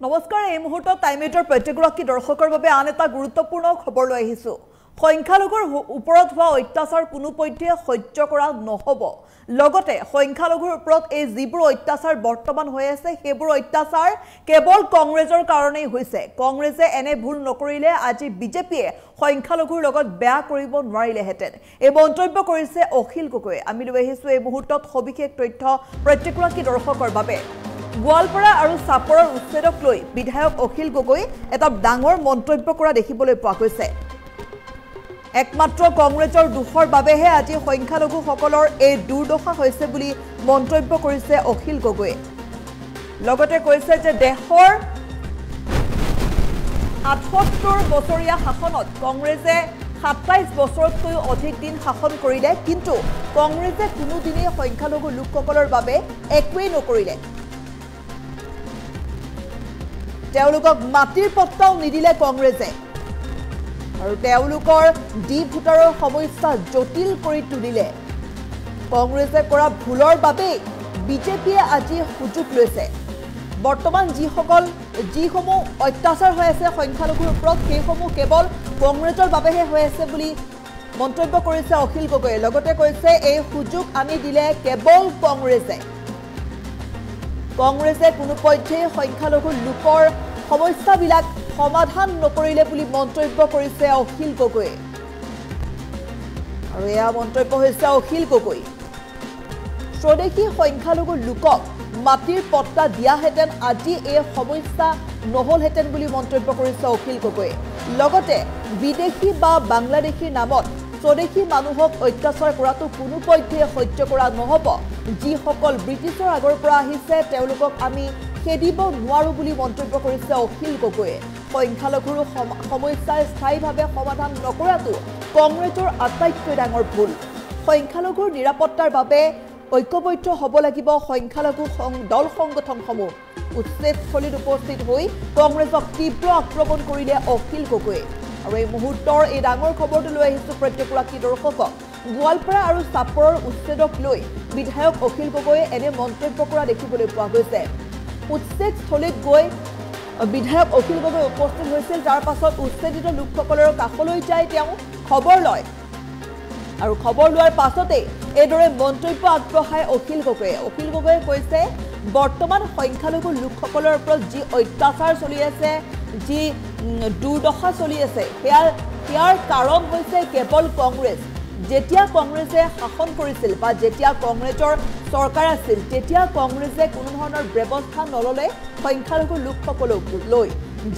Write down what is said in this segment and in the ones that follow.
নমস্কাৰ এই মুহূৰ্তত টাইমেটৰ প্ৰত্যেকগৰাকী দৰ্শকৰ বাবে আন এটা গুৰুত্বপূৰ্ণ খবৰ লৈ আহিছো সংখ্যালঘুৰ ওপৰত হোৱা অত্যাচাৰ কোনোপধ্যে সহ্য কৰা নহব লগতে সংখ্যালঘুৰ ওপৰত এই যিবোৰ অত্যাচাৰ বৰ্তমান হৈ আছে সেইবোৰ অত্যাচাৰ কেৱল কংগ্ৰেছৰ কাৰণেই হৈছে কংগ্ৰেছে এনে ভুল নকৰিলে আজি বিজেপিয়ে সংখ্যালঘুৰ লগত বেয়া কৰিব নোৱাৰিলেহেঁতেন এই মন্তব্য কৰিছে অখিল গগৈ আমি লৈ আহিছো এই মুহূৰ্তত সবিশেষ তথ্য প্ৰত্যেকগৰাকী দৰ্শকৰ বাবে গোৱালপাৰা আৰু চাপৰৰ উচ্ছেদক লৈ বিধায়ক অখিল গগৈ এটা ডাঙৰ মন্তব্য কৰা দেখিবলৈ পোৱা গৈছে একমাত্ৰ কংগ্ৰেছৰ দুখৰ বাবেহে আজি সংখ্যালঘুসকলৰ এই দুৰ্দশা হৈছে বুলি মন্তব্য কৰিছে অখিল গগৈ লগতে কৈছে যে দেশৰ ৭৮ বছৰীয়া শাসনত কংগ্ৰেছে ২৭ বছৰতকৈ অধিক দিন শাসন কৰিলে কিন্তু কংগ্ৰেছে কোনোদিনেই সংখ্যালঘু লোকসকলৰ বাবে একোৱেই নকৰিলে তেওঁলোকক মাটিৰ পট্টাও নিদিলে কংগ্ৰেছে আৰু তেওঁলোকৰ ডি ভোটাৰৰ সমস্যা জটিল কৰি তুলিলে কংগ্ৰেছে কৰা ভুলৰ বাবে বিজেপিয়ে আজি সুযোগ লৈছে বৰ্তমান যিসমূহ অত্যাচাৰ হৈ আছে সংখ্যালঘুৰ ওপৰত সেইসমূহ কেৱল কংগ্ৰেছৰ বাবেহে হৈ আছে বুলি মন্তব্য কৰিছে অখিল গগৈয়ে লগতে কৈছে এই সুযোগ আনি দিলে কেৱল কংগ্ৰেছে কোনোপধ্যে সংখ্যালঘু লোকৰ সমস্যাবিলাক সমাধান নকৰিলে বুলি মন্তব্য কৰিছে অখিল গগৈ আৰু এয়া মন্তব্য হৈছে অখিল গগৈ স্বদেশী সংখ্যালঘু লোকক মাটিৰ পট্টা দিয়াহেঁতেন আজি এই সমস্যা নহলহেঁতেন বুলি মন্তব্য কৰিছে অখিল গগৈ লগতে বিদেশী বা বাংলাদেশীৰ নামত স্বদেশী মানুহক অত্যাচাৰ কৰাটো কোনোপধ্যে সহ্য কৰা নহব যিসকল ব্ৰিটিছৰ আগৰ পৰা আহিছে তেওঁলোকক আমি খেদিব নোৱাৰো বুলি মন্তব্য কৰিছে অখিল গগৈয়ে সংখ্যালঘুৰ সমস্যা স্থায়ীভাৱে সমাধান নকৰাটো কংগ্ৰেছৰ আটাইতকৈ ডাঙৰ ভুল সংখ্যালঘুৰ নিৰাপত্তাৰ বাবে ঐক্যবদ্ধ হ'ব লাগিব সংখ্যালঘু দল সংগঠনসমূহ উচ্ছেদস্থলীত উপস্থিত হৈ কংগ্ৰেছক তীব্ৰ আক্ৰমণ কৰিলে অখিল গগৈয়ে আৰু এই মুহূৰ্তৰ এই ডাঙৰ খবৰটো লৈ আহিছো প্ৰত্যেকগৰাকী দৰ্শকক গোৱালপাৰা আৰু চাপৰৰ উচ্ছেদক লৈ বিধায়ক অখিল গগৈয়ে এনে মন্তব্য কৰা দেখিবলৈ পোৱা গৈছে উচ্ছেদস্থলীত গৈ বিধায়ক অখিল গগৈ উপস্থিত হৈছিল যাৰ পাছত উচ্ছেদিত লোকসকলৰ কাষলৈ যায় তেওঁ খবৰ লয় আৰু খবৰ লোৱাৰ পাছতে এইদৰে মন্তব্য আগবঢ়ায় অখিল গগৈয়ে কৈছে বৰ্তমান সংখ্যালঘু লোকসকলৰ ওপৰত যি অত্যাচাৰ চলি আছে যি দুৰ্দশা চলি আছে ইয়াৰ কাৰণ হৈছে কেৱল কংগ্ৰেছ যেতিয়া কংগ্ৰেছে শাসন কৰিছিল বা যেতিয়া কংগ্ৰেছৰ চৰকাৰ আছিল তেতিয়া কংগ্ৰেছে কোনো ধৰণৰ ব্যৱস্থা নললে সংখ্যালঘু লোকসকলক লৈ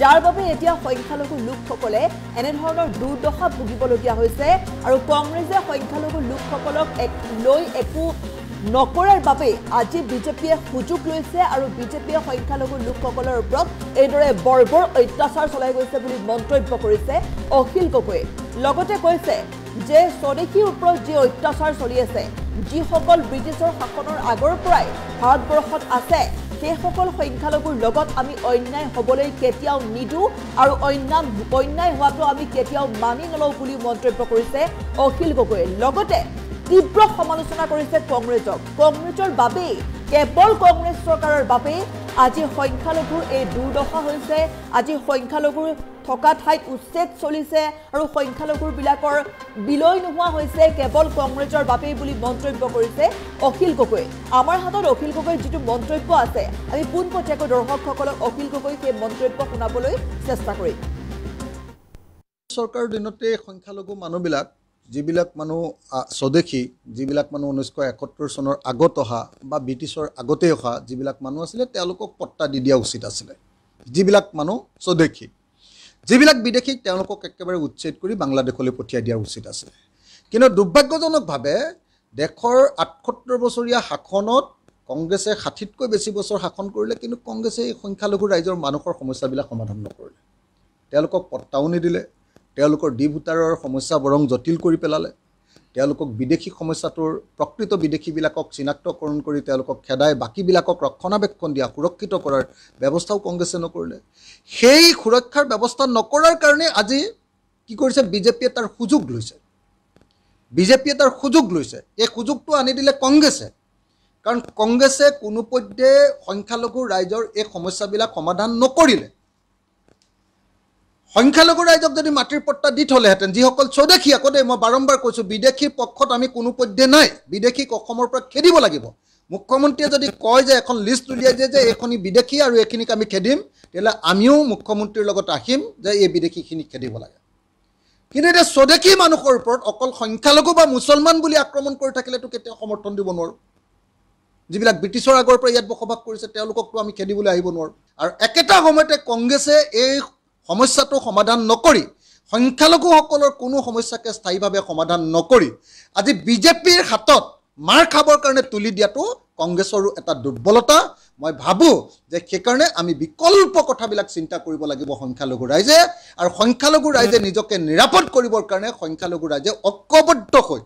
যাৰ বাবে এতিয়া সংখ্যালঘু লোকসকলে এনে ধৰণৰ দুৰ্দশা ভুগিবলগীয়া হৈছে আৰু কংগ্ৰেছে সংখ্যালঘু লোকসকলক লৈ একো নকৰাৰ বাবে আজি বিজেপিয়ে সুযোগ লৈছে আৰু বিজেপিয়ে সংখ্যালঘু লোকসকলৰ ওপৰত এইদৰে বৰ্বৰ অত্যাচাৰ চলাই গৈছে বুলি মন্তব্য কৰিছে অখিল গগৈয়ে লগতে কৈছে যে স্বদেশীৰ ওপৰত যি অত্যাচাৰ চলি আছে যিসকল ব্ৰিটিছৰ শাসনৰ আগৰ পৰাই ভাৰতবৰ্ষত আছে সেইসকল সংখ্যালঘুৰ লগত আমি অন্যায় হ'বলৈ কেতিয়াও নিদিওঁ আৰু অন্যায় হোৱাটো আমি কেতিয়াও মানি নলওঁ বুলি মন্তব্য কৰিছে অখিল গগৈয়ে লগতে তীব্ৰ সমালোচনা কৰিছে কংগ্ৰেছৰ বাবেই কেৱল কংগ্ৰেছ চৰকাৰৰ বাবেই আজি সংখ্যালঘুৰ এই দুৰ্দশা হৈছে আজি সংখ্যালঘুৰ থকা ঠাইত উচ্ছেদ চলিছে আৰু সংখ্যালঘুবিলাকৰ বিলয় নোহোৱা হৈছে কেৱল কংগ্ৰেছৰ বাবেই বুলি মন্তব্য কৰিছে অখিল গগৈ আমাৰ হাতত অখিল গগৈৰ যিটো মন্তব্য আছে আমি পোনপটীয়াকৈ দৰ্শকসকলক অখিল গগৈ সেই মন্তব্য শুনাবলৈ চেষ্টা কৰিম চৰকাৰৰ দিনতে সংখ্যালঘু মানুহবিলাক যিবিলাক মানুহ স্বদেশী যিবিলাক মানুহ 1971 চনৰ আগত অহা বা ব্ৰিটিছৰ আগতে অহা যিবিলাক মানুহ আছিলে তেওঁলোকক পট্টা দি দিয়া উচিত আছিলে যিবিলাক মানুহ স্বদেশী যিবিলাক বিদেশীক তেওঁলোকক একেবাৰে উচ্ছেদ কৰি বাংলাদেশলৈ পঠিয়াই দিয়া উচিত আছিলে কিন্তু দুৰ্ভাগ্যজনকভাৱে দেশৰ ৭৮ বছৰীয়া শাসনত কংগ্ৰেছে ৬০তকৈ বেছি বছৰ শাসন কৰিলে কিন্তু কংগ্ৰেছে এই সংখ্যালঘু ৰাইজৰ মানুহৰ সমস্যাবিলাক সমাধান নকৰিলে তেওঁলোকক পট্টাও নিদিলে তেওঁলোকৰ ডি ভোটাৰৰ সমস্যা বৰং জটিল কৰি পেলালে তেওঁলোকক বিদেশী সমস্যাটোৰ প্ৰকৃত বিদেশীবিলাকক চিনাক্তকৰণ কৰি তেওঁলোকক খেদাই বাকীবিলাকক ৰক্ষণাবেক্ষণ দিয়া সুৰক্ষিত কৰাৰ ব্যৱস্থাও কংগ্ৰেছে নকৰিলে সেই সুৰক্ষাৰ ব্যৱস্থা নকৰাৰ কাৰণে আজি কি কৰিছে বিজেপিয়ে তাৰ সুযোগ লৈছে এই সুযোগটো আনি দিলে কংগ্ৰেছে কাৰণ কংগ্ৰেছে কোনোপধ্যে সংখ্যালঘু ৰাইজৰ এই সমস্যাবিলাক সমাধান নকৰিলে সংখ্যালঘু ৰাইজক যদি মাটিৰ পট্টা দি থলেহেঁতেন যিসকল স্বদেশী আকৌ দেই মই বাৰম্বাৰ কৈছোঁ বিদেশীৰ পক্ষত আমি কোনোপধ্যে নাই বিদেশীক অসমৰ পৰা খেদিব লাগিব মুখ্যমন্ত্ৰীয়ে যদি কয় যে এখন লিষ্ট উলিয়াই যে এইখিনি বিদেশী আৰু এইখিনিক আমি খেদিম তেতিয়াহ'লে আমিও মুখ্যমন্ত্ৰীৰ লগত আহিম যে এই বিদেশীখিনিক খেদিব লাগে কিন্তু এতিয়া স্বদেশী মানুহৰ ওপৰত অকল সংখ্যালঘু বা মুছলমান বুলি আক্ৰমণ কৰি থাকিলেতো কেতিয়াও সমৰ্থন দিব নোৱাৰোঁ যিবিলাক ব্ৰিটিছৰ আগৰ পৰা ইয়াত বসবাস কৰিছে তেওঁলোককতো আমি খেদিবলৈ আহিব নোৱাৰোঁ আৰু একেটা সময়তে কংগ্ৰেছে এই সমস্যাটো সমাধান নকৰি সংখ্যালঘুসকলৰ কোনো সমস্যাকে স্থায়ীভাৱে সমাধান নকৰি আজি বিজেপিৰ হাতত মাৰ খাবৰ কাৰণে তুলি দিয়াটো কংগ্ৰেছৰো এটা দুৰ্বলতা মই ভাবোঁ যে সেইকাৰণে আমি বিকল্প কথাবিলাক চিন্তা কৰিব লাগিব সংখ্যালঘু ৰাইজে আৰু সংখ্যালঘু ৰাইজে নিজকে নিৰাপদ কৰিবৰ কাৰণে সংখ্যালঘু ৰাইজে ঐক্যবদ্ধ হৈ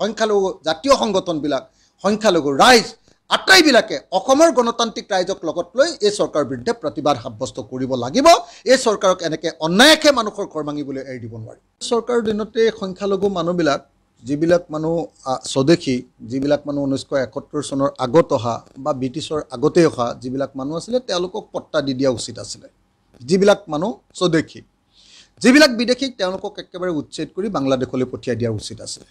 সংখ্যালঘু জাতীয় সংগঠনবিলাক সংখ্যালঘু ৰাইজ আটাইবিলাকে অসমৰ গণতান্ত্ৰিক ৰাইজক লগত লৈ এই চৰকাৰৰ বিৰুদ্ধে প্ৰতিবাদ সাব্যস্ত কৰিব লাগিব এই চৰকাৰক এনেকৈ অন্যায়কে মানুহৰ ঘৰ ভাঙিবলৈ এৰি দিব নোৱাৰি চৰকাৰৰ দিনতে সংখ্যালঘু মানুহবিলাক যিবিলাক মানুহ স্বদেশী যিবিলাক মানুহ 1971 চনৰ আগত অহা বা ব্ৰিটিছৰ আগতে অহা যিবিলাক মানুহ আছিলে তেওঁলোকক পট্টা দি দিয়া উচিত আছিলে যিবিলাক মানুহ স্বদেশী যিবিলাক বিদেশীক তেওঁলোকক একেবাৰে উচ্ছেদ কৰি বাংলাদেশলৈ পঠিয়াই দিয়া উচিত আছিলে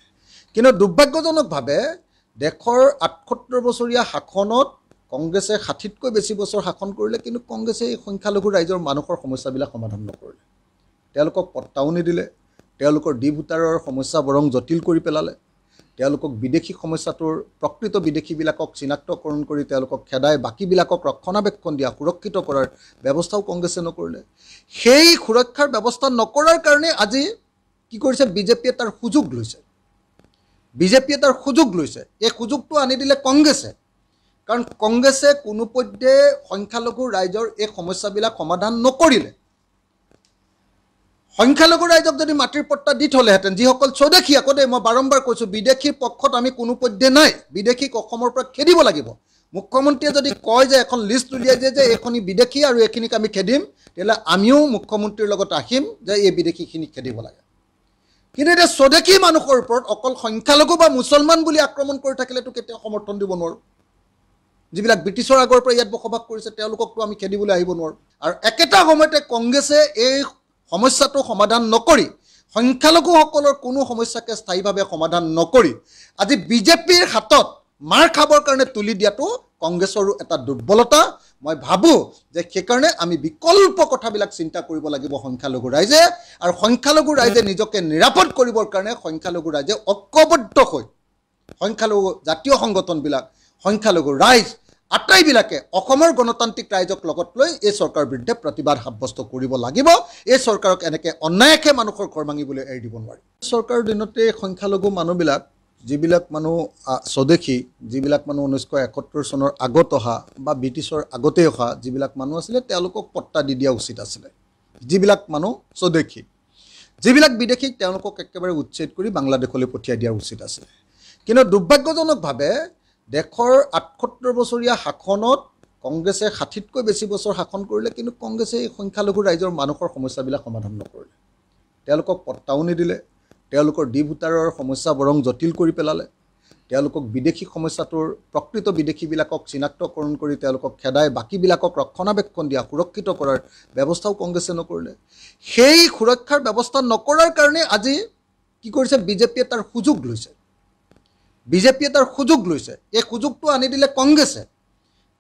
কিন্তু দুৰ্ভাগ্যজনকভাৱে দেশৰ 78 বছৰীয়া শাসনত কংগ্ৰেছে 60তকৈ বেছি বছৰ শাসন কৰিলে কিন্তু কংগ্ৰেছে এই সংখ্যালঘু ৰাইজৰ মানুহৰ সমস্যাবিলাক সমাধান নকৰিলে তেওঁলোকক পট্টাও নিদিলে তেওঁলোকৰ ডি ভোটাৰৰ সমস্যা বৰং জটিল কৰি পেলালে তেওঁলোকক বিদেশী সমস্যাটোৰ প্ৰকৃত বিদেশীবিলাকক চিনাক্তকৰণ কৰি তেওঁলোকক খেদাই বাকীবিলাকক ৰক্ষণাবেক্ষণ দিয়া সুৰক্ষিত কৰাৰ ব্যৱস্থাও কংগ্ৰেছে নকৰিলে সেই সুৰক্ষাৰ ব্যৱস্থা নকৰাৰ কাৰণে আজি কি কৰিছে বিজেপিয়ে তাৰ সুযোগ লৈছে বিজেপিয়ে তাৰ সুযোগ লৈছে এই সুযোগটো আনি দিলে কংগ্ৰেছে কাৰণ কংগ্ৰেছে কোনোপধ্যে সংখ্যালঘু ৰাইজৰ এই সমস্যাবিলাক সমাধান নকৰিলে সংখ্যালঘু ৰাইজক যদি মাটিৰ পট্টা দি থলেহেঁতেন যিসকল স্বদেশী আকৌ দেই মই বাৰম্বাৰ কৈছোঁ বিদেশীৰ পক্ষত আমি কোনোপধ্যে নাই বিদেশীক অসমৰ পৰা খেদিব লাগিব মুখ্যমন্ত্ৰীয়ে যদি কয় যে এখন লিষ্ট উলিয়াই যে এইখিনি বিদেশী আৰু এইখিনিক আমি খেদিম তেতিয়াহ'লে আমিও মুখ্যমন্ত্ৰীৰ লগত আহিম যে এই বিদেশীখিনিক খেদিব লাগে কিন্তু এতিয়া স্বদেশী মানুহৰ ওপৰত অকল সংখ্যালঘু বা মুছলমান বুলি আক্ৰমণ কৰি থাকিলেতো কেতিয়াও সমৰ্থন দিব নোৱাৰোঁ যিবিলাক ব্ৰিটিছৰ আগৰ পৰা ইয়াত বসবাস কৰিছে তেওঁলোককতো আমি খেদিবলৈ আহিব নোৱাৰোঁ আৰু একেটা সময়তে কংগ্ৰেছে এই সমস্যাটো সমাধান নকৰি সংখ্যালঘুসকলৰ কোনো সমস্যাকে স্থায়ীভাৱে সমাধান নকৰি আজি বিজেপিৰ হাতত মাৰ খাবৰ কাৰণে তুলি দিয়াটো কংগ্ৰেছৰো এটা দুৰ্বলতা মই ভাবোঁ যে সেইকাৰণে আমি বিকল্প কথাবিলাক চিন্তা কৰিব লাগিব সংখ্যালঘু ৰাইজে আৰু সংখ্যালঘু ৰাইজে নিজকে নিৰাপদ কৰিবৰ কাৰণে সংখ্যালঘু ৰাইজে ঐক্যবদ্ধ হৈ সংখ্যালঘু জাতীয় সংগঠনবিলাক সংখ্যালঘু ৰাইজ আটাইবিলাকে অসমৰ গণতান্ত্ৰিক ৰাইজক লগত লৈ এই চৰকাৰৰ বিৰুদ্ধে প্ৰতিবাদ সাব্যস্ত কৰিব লাগিব এই চৰকাৰক এনেকৈ অন্যায়কে মানুহৰ ঘৰ ভাঙিবলৈ এৰি দিব নোৱাৰি চৰকাৰৰ দিনতে সংখ্যালঘু মানুহবিলাক যিবিলাক মানুহ স্বদেশী যিবিলাক মানুহ 1971 চনৰ আগত অহা বা ব্ৰিটিছৰ আগতে অহা যিবিলাক মানুহ আছিলে তেওঁলোকক পট্টা দি দিয়া উচিত আছিলে যিবিলাক মানুহ স্বদেশী যিবিলাক বিদেশীক তেওঁলোকক একেবাৰে উচ্ছেদ কৰি বাংলাদেশলৈ পঠিয়াই দিয়া উচিত আছিলে কিন্তু দুৰ্ভাগ্যজনকভাৱে দেশৰ 78 বছৰীয়া শাসনত কংগ্ৰেছে 60তকৈ বেছি বছৰ শাসন কৰিলে কিন্তু কংগ্ৰেছে এই সংখ্যালঘু ৰাইজৰ মানুহৰ সমস্যাবিলাক সমাধান নকৰিলে তেওঁলোকক পট্টাও নিদিলে তেওঁলোকৰ ডি ভোটাৰৰ সমস্যা বৰং জটিল কৰি পেলালে তেওঁলোকক বিদেশী সমস্যাটোৰ প্ৰকৃত বিদেশীবিলাকক চিনাক্তকৰণ কৰি তেওঁলোকক খেদাই বাকীবিলাকক ৰক্ষণাবেক্ষণ দিয়া সুৰক্ষিত কৰাৰ ব্যৱস্থাও কংগ্ৰেছে নকৰিলে সেই সুৰক্ষাৰ ব্যৱস্থা নকৰাৰ কাৰণে আজি কি কৰিছে বিজেপিয়ে তাৰ সুযোগ লৈছে বিজেপিয়ে তাৰ সুযোগ লৈছে এই সুযোগটো আনি দিলে কংগ্ৰেছে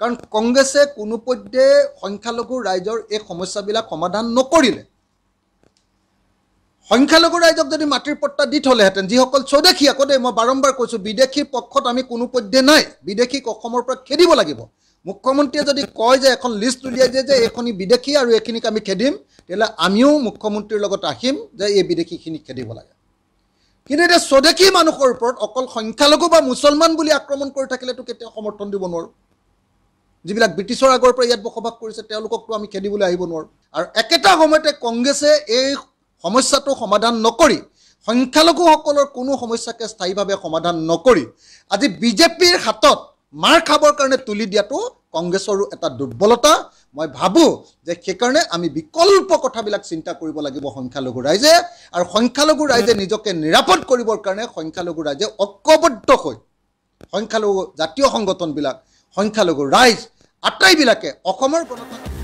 কাৰণ কংগ্ৰেছে কোনোপধ্যে সংখ্যালঘু ৰাইজৰ এই সমস্যাবিলাক সমাধান নকৰিলে সংখ্যালঘু ৰাইজক যদি মাটিৰ পট্টা দি থলেহেঁতেন যিসকল স্বদেশী আকৌ দেই মই বাৰম্বাৰ কৈছোঁ বিদেশীৰ পক্ষত আমি কোনোপধ্যে নাই বিদেশীক অসমৰ পৰা খেদিব লাগিব মুখ্যমন্ত্ৰীয়ে যদি কয় যে এখন লিষ্ট উলিয়াই যে এইখিনি বিদেশী আৰু এইখিনিক আমি খেদিম তেতিয়াহ'লে আমিও মুখ্যমন্ত্ৰীৰ লগত আহিম যে এই বিদেশীখিনিক খেদিব লাগে কিন্তু এতিয়া স্বদেশী মানুহৰ ওপৰত অকল সংখ্যালঘু বা মুছলমান বুলি আক্ৰমণ কৰি থাকিলেতো কেতিয়াও সমৰ্থন দিব নোৱাৰোঁ যিবিলাক ব্ৰিটিছৰ আগৰ পৰা ইয়াত বসবাস কৰিছে তেওঁলোককতো আমি খেদিবলৈ আহিব নোৱাৰোঁ আৰু একেটা সময়তে কংগ্ৰেছে এই সমস্যাটো সমাধান নকৰি সংখ্যালঘুসকলৰ কোনো সমস্যাকে স্থায়ীভাৱে সমাধান নকৰি আজি বিজেপিৰ হাতত মাৰ খাবৰ কাৰণে তুলি দিয়াটো কংগ্ৰেছৰো এটা দুৰ্বলতা মই ভাবোঁ যে সেইকাৰণে আমি বিকল্প কথাবিলাক চিন্তা কৰিব লাগিব সংখ্যালঘু ৰাইজে আৰু সংখ্যালঘু ৰাইজে নিজকে নিৰাপদ কৰিবৰ কাৰণে সংখ্যালঘু ৰাইজে ঐক্যবদ্ধ হৈ সংখ্যালঘু জাতীয় সংগঠনবিলাক সংখ্যালঘু ৰাইজ আটাইবিলাকে অসমৰ গণতান্ত্ৰিক